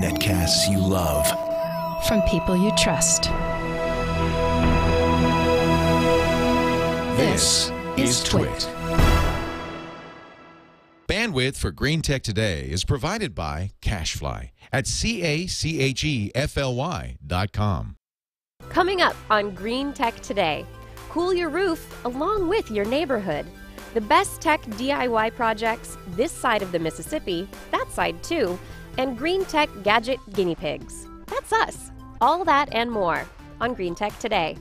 Netcasts you love. From people you trust. This is Twit. Bandwidth for Green Tech Today is provided by Cachefly at CACHEFLY.com. Coming up on Green Tech Today, cool your roof along with your neighborhood. The best tech DIY projects this side of the Mississippi, that side too, and Green Tech gadget guinea pigs. That's us. All that and more on Green Tech Today.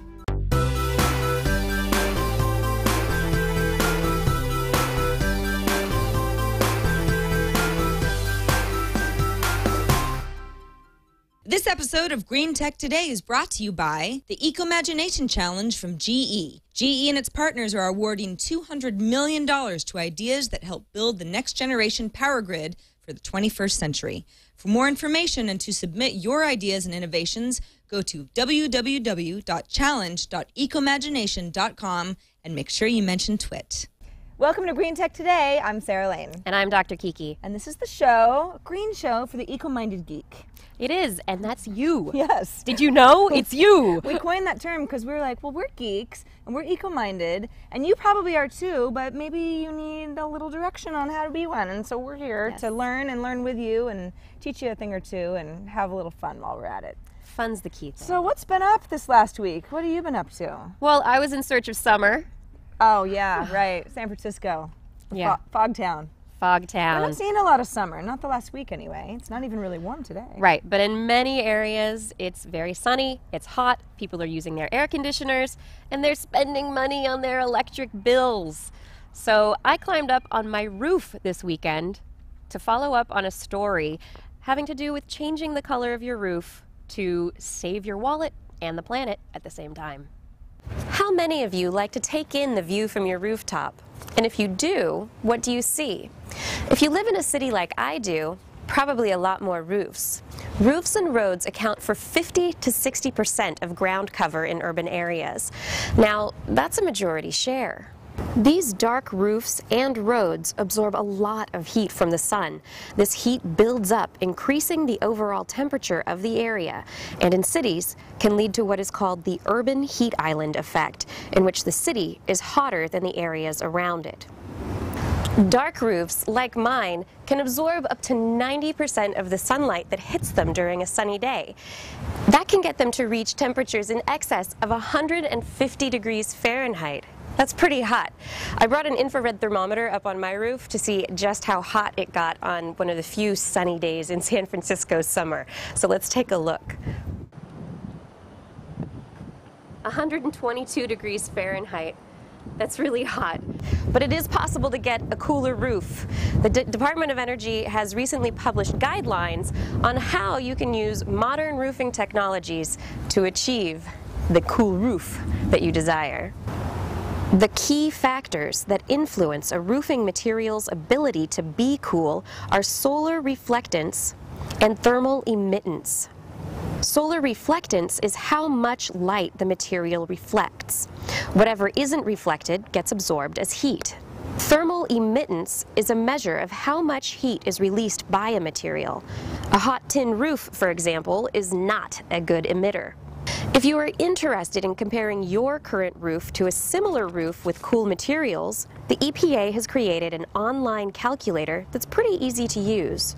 This episode of Green Tech Today is brought to you by the Eco-Imagination Challenge from GE. GE and its partners are awarding $200 million to ideas that help build the next generation power grid for the 21st century. For more information and to submit your ideas and innovations, go to www.challenge.ecoimagination.com and make sure you mention TWIT. Welcome to Green Tech Today. I'm Sarah Lane. And I'm Dr. Kiki. And this is the show, a green show for the eco-minded geek. It is, and that's you. Yes. Did you know? It's you. We coined that term because we were like, well, we're geeks and we're eco-minded, and you probably are too, but maybe you need a little direction on how to be one. And so we're here to learn with you and teach you a thing or two and have a little fun while we're at it. Fun's the key thing. So what's been up this last week? What have you been up to? Well, I was in search of summer. Oh, yeah, right. San Francisco. Yeah. Fogtown. Fogtown. We're not seeing a lot of summer, not the last week anyway. It's not even really warm today. Right, but in many areas, it's very sunny, it's hot, people are using their air conditioners, and they're spending money on their electric bills. So I climbed up on my roof this weekend to follow up on a story having to do with changing the color of your roof to save your wallet and the planet at the same time. How many of you like to take in the view from your rooftop? And if you do, what do you see? If you live in a city like I do, probably a lot more roofs. Roofs and roads account for 50 to 60% of ground cover in urban areas. Now, that's a majority share. These dark roofs and roads absorb a lot of heat from the sun. This heat builds up, increasing the overall temperature of the area, and in cities can lead to what is called the urban heat island effect, in which the city is hotter than the areas around it. Dark roofs, like mine, can absorb up to 90% of the sunlight that hits them during a sunny day. That can get them to reach temperatures in excess of 150 degrees Fahrenheit. That's pretty hot. I brought an infrared thermometer up on my roof to see just how hot it got on one of the few sunny days in San Francisco's summer. So let's take a look. 122 degrees Fahrenheit. That's really hot. But it is possible to get a cooler roof. The Department of Energy has recently published guidelines on how you can use modern roofing technologies to achieve the cool roof that you desire. The key factors that influence a roofing material's ability to be cool are solar reflectance and thermal emittance. Solar reflectance is how much light the material reflects. Whatever isn't reflected gets absorbed as heat. Thermal emittance is a measure of how much heat is released by a material. A hot tin roof, for example, is not a good emitter. If you are interested in comparing your current roof to a similar roof with cool materials, the EPA has created an online calculator that's pretty easy to use.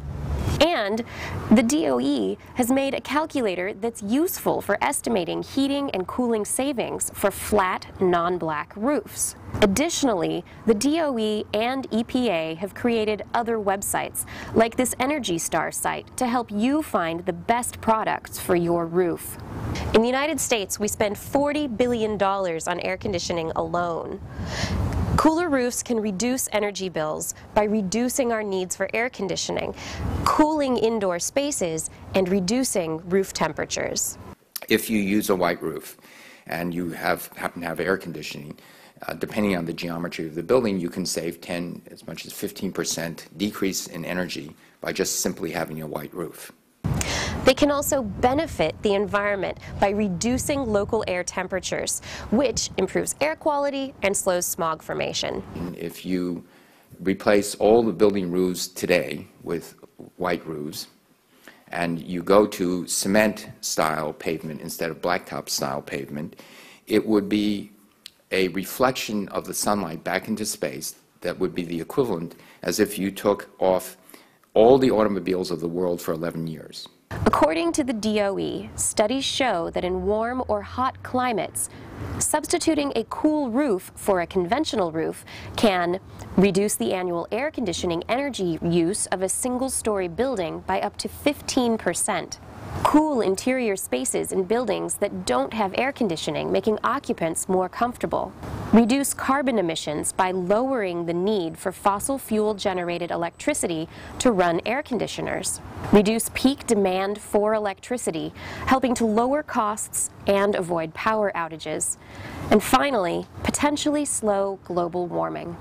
And the DOE has made a calculator that's useful for estimating heating and cooling savings for flat, non-black roofs. Additionally, the DOE and EPA have created other websites, like this Energy Star site, to help you find the best products for your roof. In the United States, we spend $40 billion on air conditioning alone. Cooler roofs can reduce energy bills by reducing our needs for air conditioning, cooling indoor spaces, and reducing roof temperatures. If you use a white roof and you happen to have air conditioning, depending on the geometry of the building, you can save as much as 15% decrease in energy by just simply having a white roof. They can also benefit the environment by reducing local air temperatures, which improves air quality and slows smog formation. If you replace all the building roofs today with white roofs, and you go to cement-style pavement instead of blacktop-style pavement, it would be a reflection of the sunlight back into space that would be the equivalent as if you took off all the automobiles of the world for 11 years. According to the DOE, studies show that in warm or hot climates, substituting a cool roof for a conventional roof can reduce the annual air conditioning energy use of a single-story building by up to 15%. Cool interior spaces in buildings that don't have air conditioning, making occupants more comfortable. Reduce carbon emissions by lowering the need for fossil fuel-generated electricity to run air conditioners. Reduce peak demand for electricity, helping to lower costs and avoid power outages. And finally, potentially slow global warming.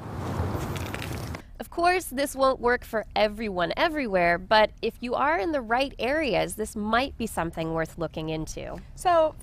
Of course, this won't work for everyone everywhere, but if you are in the right areas, this might be something worth looking into. So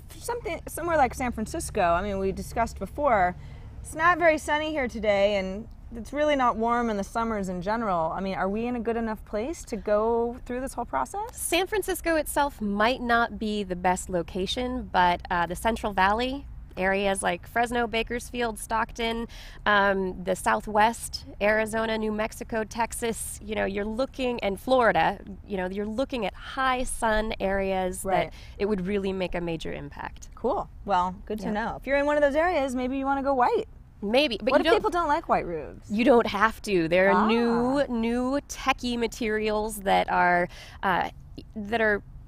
somewhere like San Francisco, I mean, we discussed before, it's not very sunny here today, and it's really not warm in the summers in general. I mean, are we in a good enough place to go through this whole process? San Francisco itself might not be the best location, but the Central Valley, areas like Fresno, Bakersfield, Stockton, the Southwest, Arizona, New Mexico, Texas, you know, you're looking, and Florida, you know, you're looking at high sun areas that it would really make a major impact. Cool. Well, good to know. If you're in one of those areas, maybe you want to go white. Maybe, but what if people don't like white roofs? You don't have to. There are new techie materials that are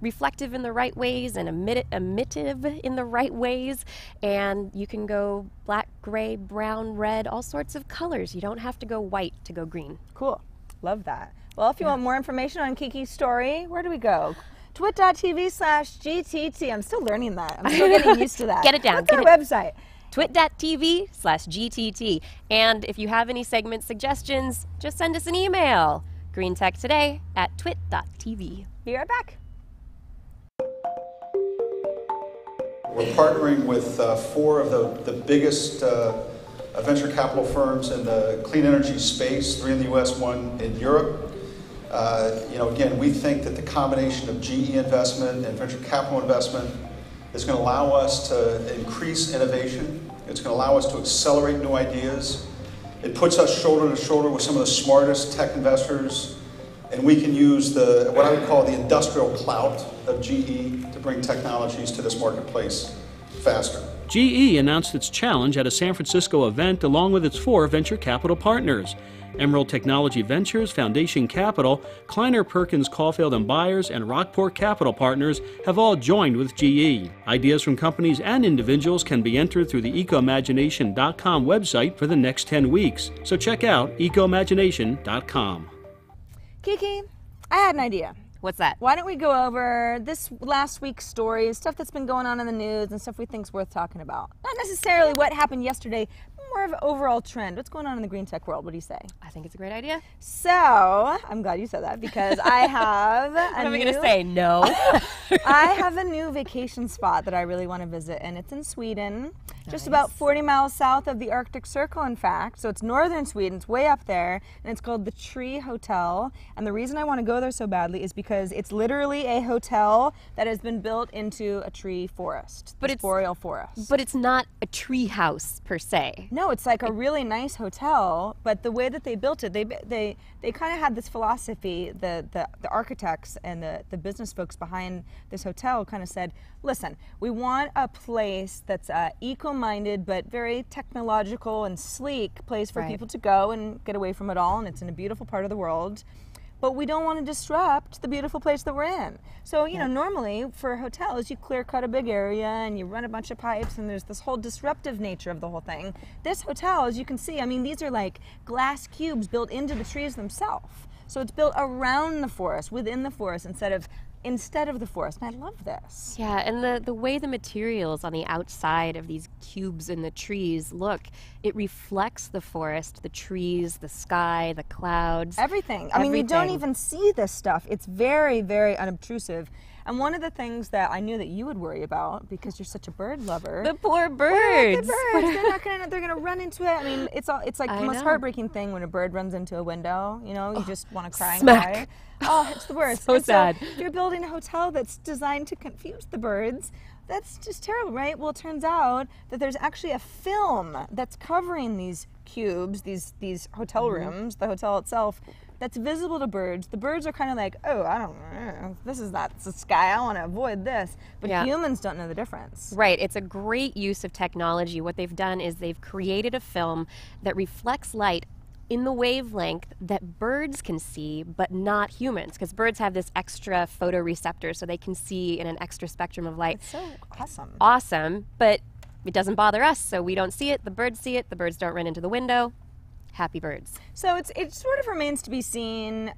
reflective in the right ways and emittive in the right ways, and you can go black, gray, brown, red, all sorts of colors. You don't have to go white to go green. Cool. Love that. Well, if you want more information on Kiki's story, where do we go? twit.tv/GTT. I'm still learning that. I'm still getting used to that. Get it down. What's our website? twit.tv/GTT. And if you have any segment suggestions, just send us an email. greentechtoday@twit.tv. Be right back. We're partnering with 4 of the biggest venture capital firms in the clean energy space, 3 in the US, 1 in Europe. You know, again, we think that the combination of GE investment and venture capital investment is going to allow us to increase innovation. It's going to allow us to accelerate new ideas. It puts us shoulder to shoulder with some of the smartest tech investors, and we can use what I would call the industrial clout of GE to bring technologies to this marketplace faster. GE announced its challenge at a San Francisco event along with its 4 venture capital partners. Emerald Technology Ventures, Foundation Capital, Kleiner Perkins Caulfield & Byers, and Rockport Capital Partners have all joined with GE. Ideas from companies and individuals can be entered through the ecoimagination.com website for the next 10 weeks. So check out ecoimagination.com. Kiki, I had an idea. What's that? Why don't we go over this last week's stories, stuff that's been going on in the news, and stuff we think is worth talking about. Not necessarily what happened yesterday, more of an overall trend. What's going on in the green tech world? What do you say? I think it's a great idea. So, I'm glad you said that because I have What am I going to say? No. I have a new vacation spot that I really want to visit, and it's in Sweden. Just about 40 miles south of the Arctic Circle, in fact. So it's northern Sweden, it's way up there, and it's called the Tree Hotel. And the reason I want to go there so badly is because it's literally a hotel that has been built into a tree forest, but it's boreal forest. But it's not a tree house per se. No, it's like a really nice hotel, but the way that they built it, they kind of had this philosophy, the architects and the business folks behind this hotel kind of said, listen, we want a place that's eco-minded but very technological and sleek place for people to go and get away from it all, and it's in a beautiful part of the world. But we don't want to disrupt the beautiful place that we're in. So, you know, normally for hotels, you clear cut a big area and you run a bunch of pipes and there's this whole disruptive nature of the whole thing. This hotel, as you can see, I mean, these are like glass cubes built into the trees themselves. So it's built around the forest, within the forest, instead of the forest, and I love this. Yeah, and the way the materials on the outside of these cubes in the trees look, it reflects the forest, the trees, the sky, the clouds. Everything. I mean, you don't even see this stuff. It's very, very unobtrusive. And one of the things that I knew that you would worry about, because you're such a bird lover. The poor birds. The birds. They're gonna run into it. I mean, it's like the most heartbreaking thing when a bird runs into a window. You know, you just want to cry and cry. Oh, it's the worst. So sad. So if you're building a hotel that's designed to confuse the birds, that's just terrible, right? Well, it turns out that there's actually a film that's covering these cubes, these hotel rooms, the hotel itself, that's visible to birds. The birds are kind of like, oh, I don't know, this is not the sky, I want to avoid this. But humans don't know the difference. Right, it's a great use of technology. What they've done is they've created a film that reflects light in the wavelength that birds can see, but not humans, because birds have this extra photoreceptor, so they can see in an extra spectrum of light. It's so awesome. Awesome, but it doesn't bother us, so we don't see it, the birds see it, the birds don't run into the window. Happy birds. So it sort of remains to be seen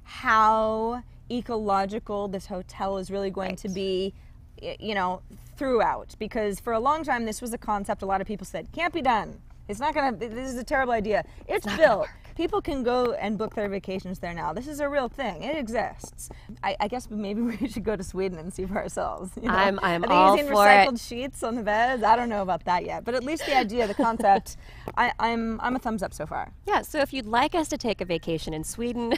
how ecological this hotel is really going to be, you know, throughout, because for a long time this was a concept a lot of people said, can't be done. It's not gonna, this is a terrible idea. It's built. People can go and book their vacations there now. This is a real thing. It exists. I guess maybe we should go to Sweden and see for ourselves. You know? I'm Are they all using for recycled it. sheets on the beds? I don't know about that yet. But at least the idea, the concept, I'm a thumbs up so far. Yeah, so if you'd like us to take a vacation in Sweden,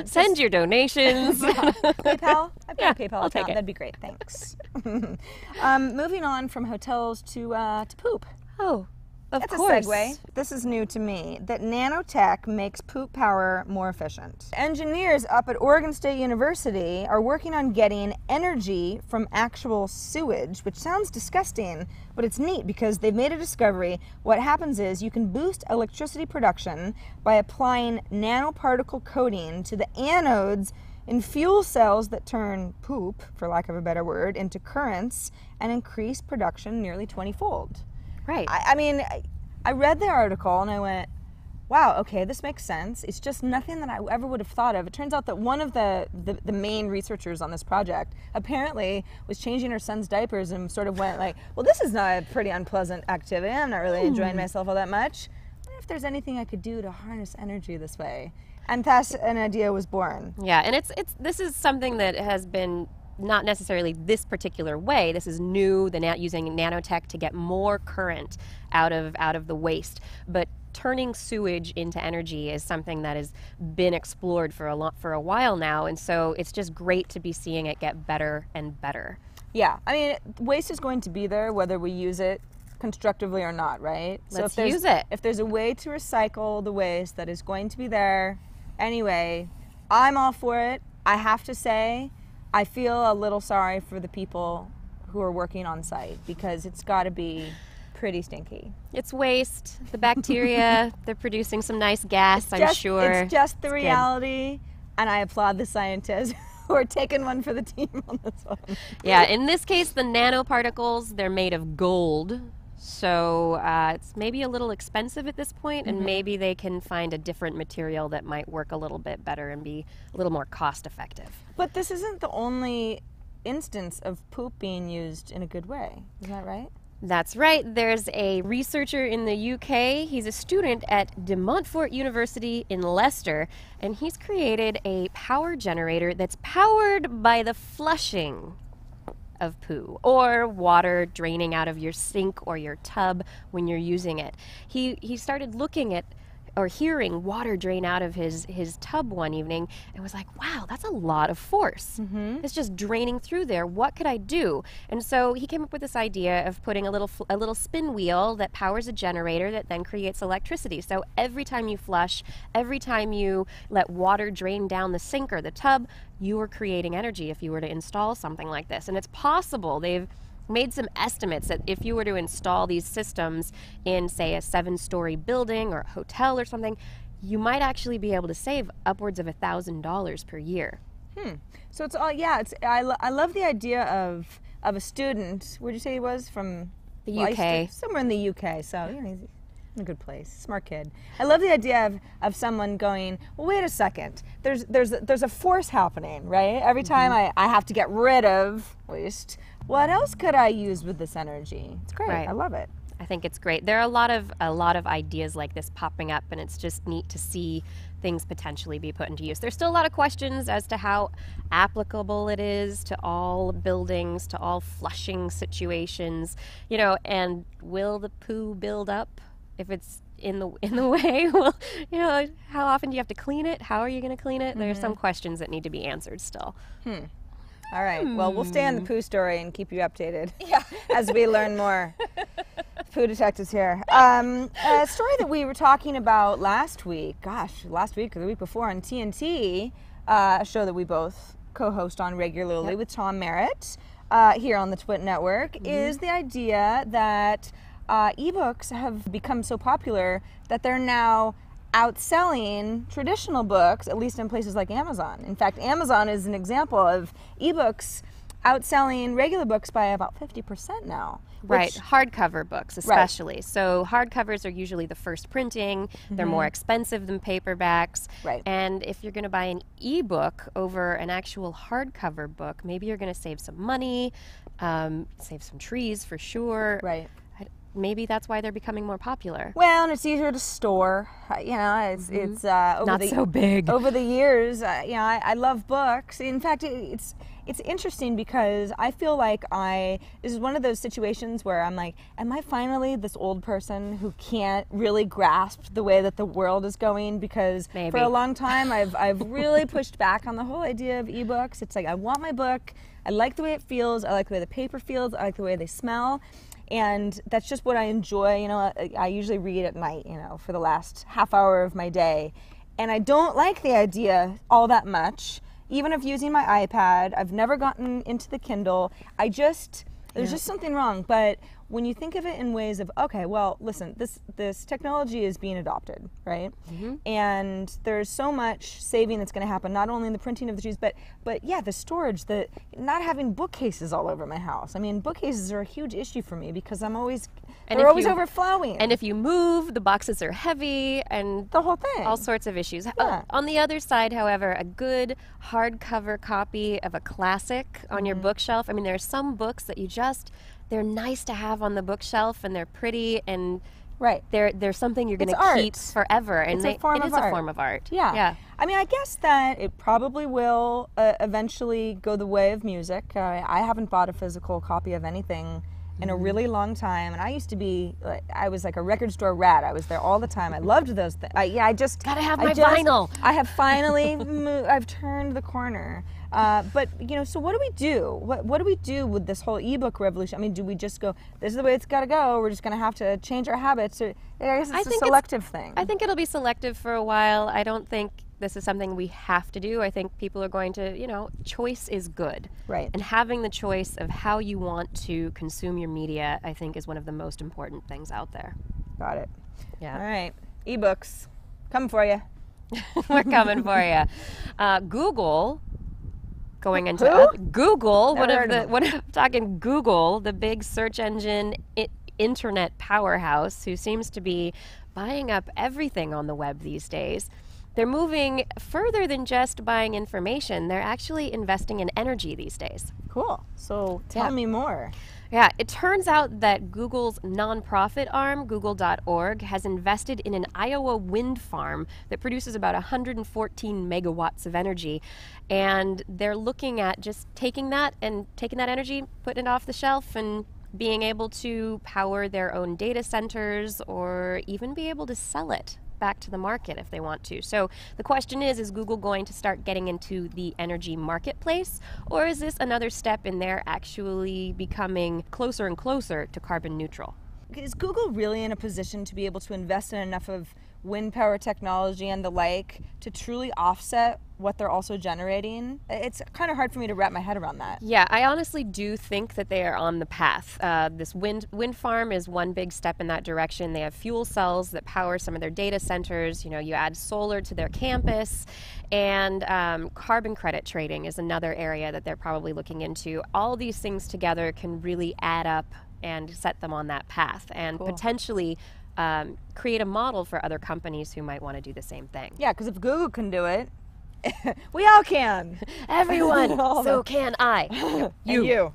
send your donations. PayPal? I've got a PayPal I'll account. take it. That'd be great. Thanks. Moving on from hotels to poop. Oh, of That's course. a segue. This is new to me, that nanotech makes poop power more efficient. Engineers up at Oregon State University are working on getting energy from actual sewage, which sounds disgusting, but it's neat because they've made a discovery. What happens is you can boost electricity production by applying nanoparticle coating to the anodes in fuel cells that turn poop, for lack of a better word, into currents and increase production nearly 20-fold. Right. I mean, I read the article and I went, wow, okay, this makes sense. It's just nothing that I ever would have thought of. It turns out that one of the main researchers on this project apparently was changing her son's diapers and sort of went like, well, this is not a pretty unpleasant activity. I'm not really enjoying myself all that much. I wonder if there's anything I could do to harness energy this way. And thus an idea was born. Yeah, and this is something that has been not necessarily this particular way. This is new, using nanotech to get more current out of the waste. But turning sewage into energy is something that has been explored for a while now, and so it's just great to be seeing it get better and better. Yeah, I mean, waste is going to be there whether we use it constructively or not, right? Let's use it. If there's a way to recycle the waste that is going to be there anyway, I'm all for it. I have to say, I feel a little sorry for the people who are working on site because it's got to be pretty stinky. It's waste. The bacteria, they're producing some nice gas, I'm sure. It's just the reality, and I applaud the scientists who are taking one for the team on this one. Yeah, in this case, the nanoparticles, they're made of gold. So it's maybe a little expensive at this point, and maybe they can find a different material that might work a little bit better and be a little more cost effective. But this isn't the only instance of poop being used in a good way. Isn't that right? That's right. There's a researcher in the UK. He's a student at De Montfort University in Leicester, and he's created a power generator that's powered by the flushing of poo or water draining out of your sink or your tub when you're using it. He started looking at or hearing water drain out of his tub one evening and was like, wow, that's a lot of force. It's just draining through there. What could I do? And so he came up with this idea of putting a little spin wheel that powers a generator that then creates electricity. So every time you flush, every time you let water drain down the sink or the tub, you are creating energy if you were to install something like this. And it's possible. They've made some estimates that if you were to install these systems in, say, a 7-story building or a hotel or something, you might actually be able to save upwards of $1,000 per year. So it's all, yeah, I love the idea of a student, where'd you say he was? From The UK. Somewhere in the UK, so you know, he's in a good place. Smart kid. I love the idea of someone going, well, wait a second, there's a force happening, right? Every time I have to get rid of waste, what else could I use with this energy? It's great. Right. I love it. I think it's great. There are a lot of ideas like this popping up, and it's just neat to see things potentially be put into use. There's still a lot of questions as to how applicable it is to all buildings, to all flushing situations, and will the poo build up if it's in the way? Well, how often do you have to clean it? How are you going to clean it? There's some questions that need to be answered still. All right. Well, we'll stay on the poo story and keep you updated as we learn more. Poo detectives here. A story that we were talking about last week or the week before on TNT, a show that we both co-host on regularly with Tom Merritt here on the Twit Network, is the idea that ebooks have become so popular that they're now outselling traditional books, at least in places like Amazon. In fact, Amazon is an example of ebooks outselling regular books by about 50% now. Right, hardcover books especially. Right. So hardcovers are usually the first printing. They're more expensive than paperbacks. Right. And if you're going to buy an ebook over an actual hardcover book, maybe you're going to save some money, save some trees for sure. Right. Maybe that's why they're becoming more popular. Well, and it's easier to store. It's not so big. Over the years, I love books. In fact, it's interesting because I feel like this is one of those situations where I'm like, am I finally this old person who can't really grasp the way that the world is going? Because for a long time, I've really pushed back on the whole idea of ebooks. It's like, I want my book. I like the way it feels. I like the way the paper feels. I like the way they smell. And that's just what I enjoy. I usually read at night, for the last half hour of my day. And I don't like the idea all that much. Even if using my iPad, I've never gotten into the Kindle. There's just something wrong. But when you think of it in ways of, okay, well, listen, this technology is being adopted, right? And there's so much saving that's going to happen, not only in the printing of the trees, but the storage, not having bookcases all over my house. I mean, bookcases are a huge issue for me because they're always overflowing. And if you move, the boxes are heavy and the whole thing. All sorts of issues. Yeah. On the other side, however, a good hardcover copy of a classic on your bookshelf. I mean, there are some books that they're nice to have on the bookshelf, and they're pretty, and they're something you're going to keep forever. And it is a form of art. Yeah. I mean, I guess that it probably will eventually go the way of music. I haven't bought a physical copy of anything in a really long time, and I used to be, I was like a record store rat. I was there all the time. I loved those things. I just gotta have my vinyl. I have finally I've turned the corner. But so what do we do? What do we do with this whole ebook revolution? I mean, do we just go, this is the way it's got to go? We're just going to have to change our habits. I guess it's a selective thing. I think it'll be selective for a while. I don't think this is something we have to do. I think people are going to, choice is good. Right. And having the choice of how you want to consume your media, I think, is one of the most important things out there. Got it. Yeah. All right. Ebooks. Coming for you. We're coming for you. Google... Going into Google, Google, the big search engine internet powerhouse who seems to be buying up everything on the web these days. They're moving further than just buying information. They're actually investing in energy these days. Cool. So tell me more. Yeah, it turns out that Google's nonprofit arm, Google.org, has invested in an Iowa wind farm that produces about 114 megawatts of energy. And they're looking at just taking that energy, putting it off the shelf, and being able to power their own data centers or even be able to sell it back to the market if they want to. So the question is Google going to start getting into the energy marketplace, or is this another step in their actually becoming closer and closer to carbon neutral? Is Google really in a position to be able to invest in enough of wind power technology and the like to truly offset what they're also generating? It's kind of hard for me to wrap my head around that. Yeah, I honestly do think that they are on the path. This wind farm is one big step in that direction. They have fuel cells that power some of their data centers. You add solar to their campus, and carbon credit trading is another area that they're probably looking into. All these things together can really add up and set them on that path, and potentially create a model for other companies who might want to do the same thing. Yeah, because if Google can do it, We all can. Everyone. So can I. You.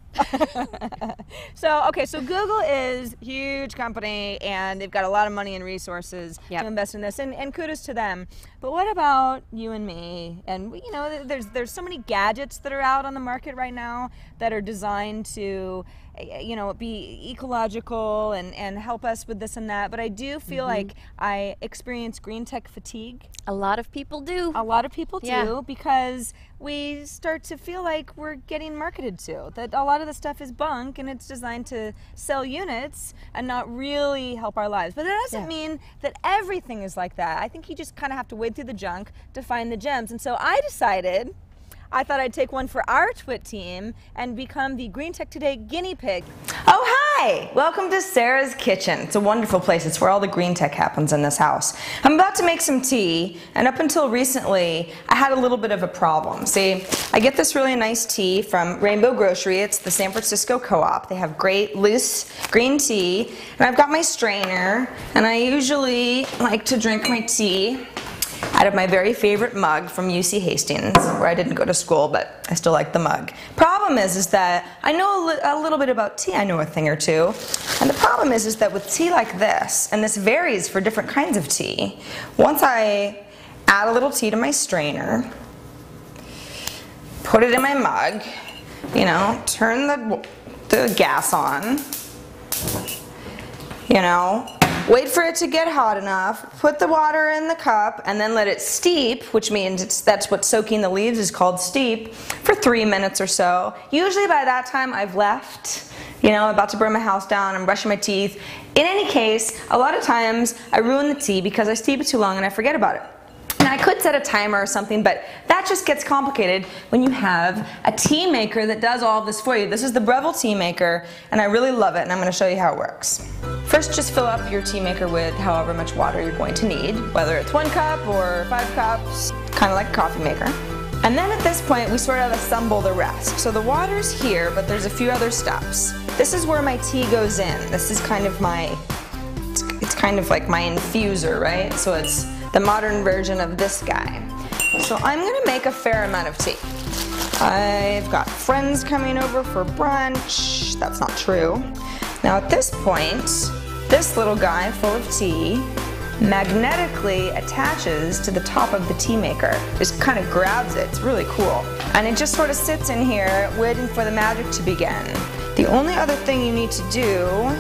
So Google is a huge company, and they've got a lot of money and resources to invest in this, and kudos to them. But what about you and me? And you know, there's so many gadgets that are out on the market right now that are designed to, you know, be ecological and help us with this and that. But I do feel like I experience green tech fatigue. A lot of people do. A lot of people do, because we start to feel like we're getting marketed to. That a lot of the stuff is bunk and it's designed to sell units and not really help our lives. But that doesn't mean that everything is like that. I think you just kind of have to wade through the junk to find the gems. And so I decided I thought I'd take one for our TWiT team and become the Green Tech Today guinea pig. Oh, hi! Welcome to Sarah's Kitchen. It's a wonderful place. It's where all the green tech happens in this house. I'm about to make some tea, and up until recently, I had a little bit of a problem. See, I get this really nice tea from Rainbow Grocery. It's the San Francisco Co-op. They have great loose green tea, and I've got my strainer, and I usually like to drink my tea out of my very favorite mug from UC Hastings, where I didn't go to school, but I still like the mug. Problem is that I know a little bit about tea. I know a thing or two. And the problem is that with tea like this, and this varies for different kinds of tea, once I add a little tea to my strainer, put it in my mug, you know, turn the gas on, you know, wait for it to get hot enough, put the water in the cup, and then let it steep, which means that's what soaking the leaves is called, steep, for 3 minutes or so. Usually by that time I've left, you know, about to burn my house down, I'm brushing my teeth. In any case, a lot of times I ruin the tea because I steep it too long and I forget about it. And I could set a timer or something, but that just gets complicated when you have a tea maker that does all of this for you. This is the Breville tea maker, and I really love it, and I'm going to show you how it works. First, just fill up your tea maker with however much water you're going to need, whether it's 1 cup or 5 cups, kind of like a coffee maker. And then at this point, we sort of assemble the rest. So the water's here, but there's a few other steps. This is where my tea goes in. This is kind of my, it's kind of like my infuser, right? So it's the modern version of this guy. So I'm gonna make a fair amount of tea. I've got friends coming over for brunch. That's not true. Now at this point, this little guy full of tea magnetically attaches to the top of the tea maker. Just kind of grabs it. It's really cool. And it just sort of sits in here waiting for the magic to begin. The only other thing you need to do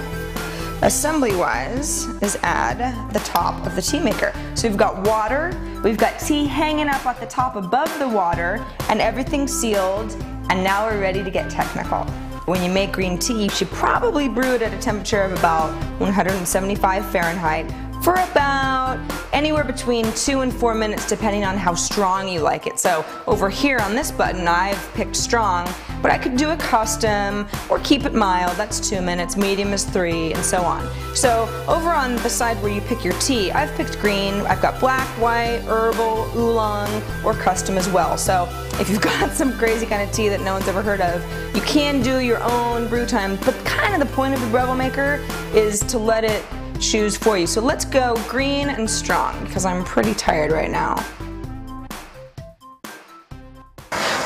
assembly-wise is add the top of the tea maker. So we've got water, we've got tea hanging up at the top above the water, and everything sealed, and now we're ready to get technical. When you make green tea, you should probably brew it at a temperature of about 175 Fahrenheit for about anywhere between 2 and 4 minutes, depending on how strong you like it. So over here on this button, I've picked strong, but I could do a custom or keep it mild. That's 2 minutes, medium is 3, and so on. So over on the side where you pick your tea, I've picked green. I've got black, white, herbal, oolong, or custom as well. So if you've got some crazy kind of tea that no one's ever heard of, you can do your own brew time, but kind of the point of the Breville maker is to let it choose for you. So let's go green and strong, because I'm pretty tired right now.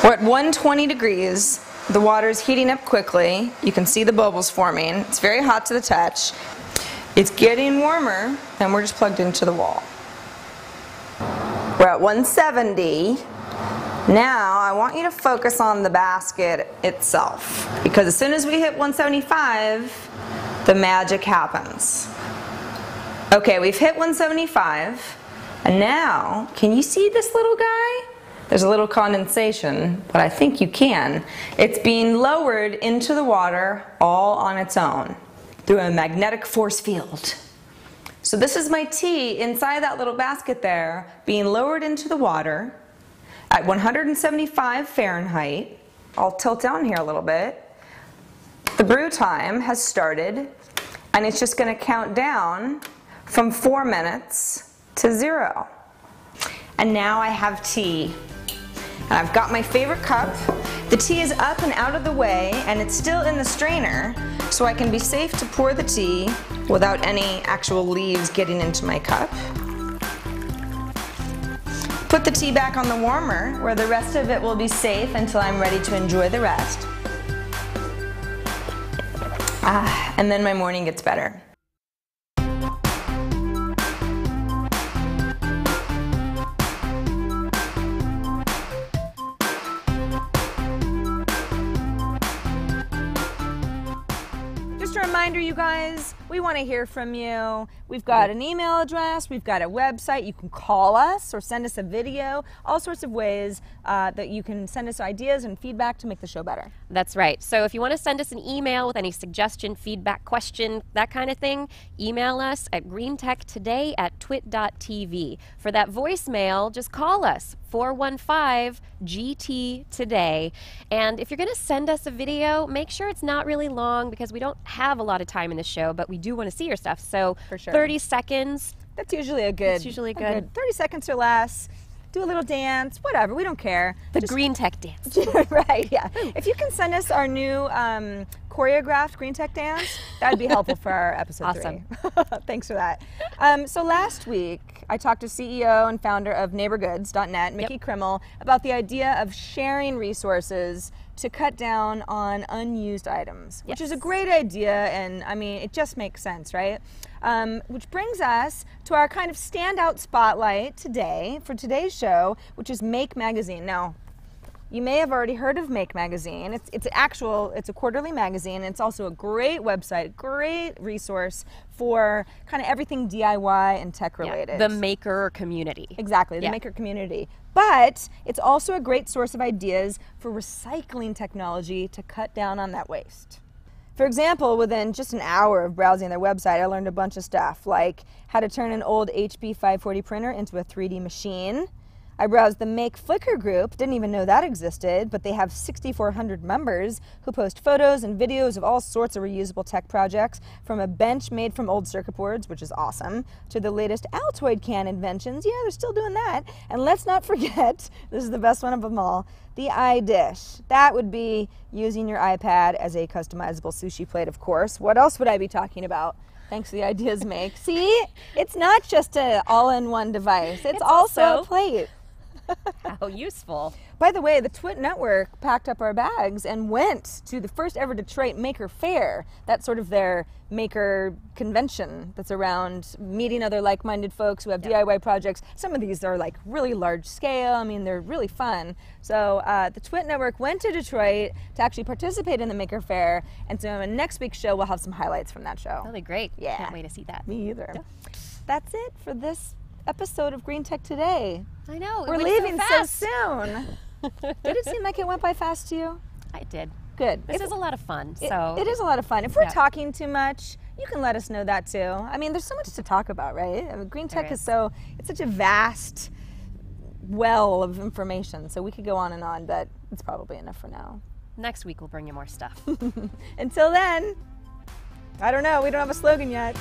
We're at 120 degrees. The water is heating up quickly. You can see the bubbles forming. It's very hot to the touch. It's getting warmer, and we're just plugged into the wall. We're at 170. Now I want you to focus on the basket itself, because as soon as we hit 175, the magic happens. Okay, we've hit 175, and now, can you see this little guy? There's a little condensation, but I think you can. It's being lowered into the water all on its own through a magnetic force field. So this is my tea inside that little basket there, being lowered into the water at 175 Fahrenheit. I'll tilt down here a little bit. The brew time has started, and it's just going to count down from 4 minutes to 0. And now I have tea. And I've got my favorite cup. The tea is up and out of the way, and it's still in the strainer, so I can be safe to pour the tea without any actual leaves getting into my cup. Put the tea back on the warmer, where the rest of it will be safe until I'm ready to enjoy the rest. And then my morning gets better. Just a reminder, you guys, we want to hear from you. We've got an email address, we've got a website, you can call us or send us a video, all sorts of ways that you can send us ideas and feedback to make the show better. That's right. So if you want to send us an email with any suggestion, feedback, question, that kind of thing, email us at greentechtoday@twit.tv. For that voicemail, just call us, 415-GT-TODAY. And if you're going to send us a video, make sure it's not really long because we don't have a lot of time in the show, but we do want to see your stuff. So for sure. 30 seconds. That's usually a good. That's usually good. 30 seconds or less. Do a little dance, whatever, we don't care. The Green Tech dance. Right, yeah. If you can send us our new choreographed Green Tech dance, that would be helpful for our episode 3. Thanks for that. So last week, I talked to CEO and founder of neighborgoods.net, Mickey Krimmel, about the idea of sharing resources to cut down on unused items, which is a great idea, and I mean, it just makes sense, right? Which brings us to our kind of standout spotlight today, for today's show, which is Make Magazine. Now, you may have already heard of Make Magazine. It's a quarterly magazine, and it's also a great website, great resource for kind of everything DIY and tech related. The maker community. Exactly, the maker community. But it's also a great source of ideas for recycling technology to cut down on that waste. For example, within just an hour of browsing their website, I learned a bunch of stuff, like how to turn an old HP 540 printer into a 3D machine. I browsed the Make Flickr group, didn't even know that existed, but they have 6,400 members who post photos and videos of all sorts of reusable tech projects, from a bench made from old circuit boards, which is awesome, to the latest Altoid can inventions. Yeah, they're still doing that. And let's not forget, this is the best one of them all, the iDish. That would be using your iPad as a customizable sushi plate, of course. What else would I be talking about? Thanks to the ideas Make. See, it's not just an all-in-one device. It's also a plate. How useful. By the way, the Twit Network packed up our bags and went to the first ever Detroit Maker Fair. That's sort of their maker convention that's around meeting other like-minded folks who have DIY projects. Some of these are like really large scale. I mean, they're really fun. So the Twit Network went to Detroit to actually participate in the Maker Fair. And so in next week's show, we'll have some highlights from that show. That'll be great. Yeah. Can't wait to see that. Me either. Yeah. That's it for this episode of Green Tech Today. I know. We're leaving so soon. Did it seem like it went by fast to you? I did. Good. This is a lot of fun. So it is a lot of fun. If we're talking too much, you can let us know that too. I mean, there's so much to talk about, right? I mean, Green Tech is it's such a vast well of information. So we could go on and on, but it's probably enough for now. Next week we'll bring you more stuff. Until then, I don't know. We don't have a slogan yet.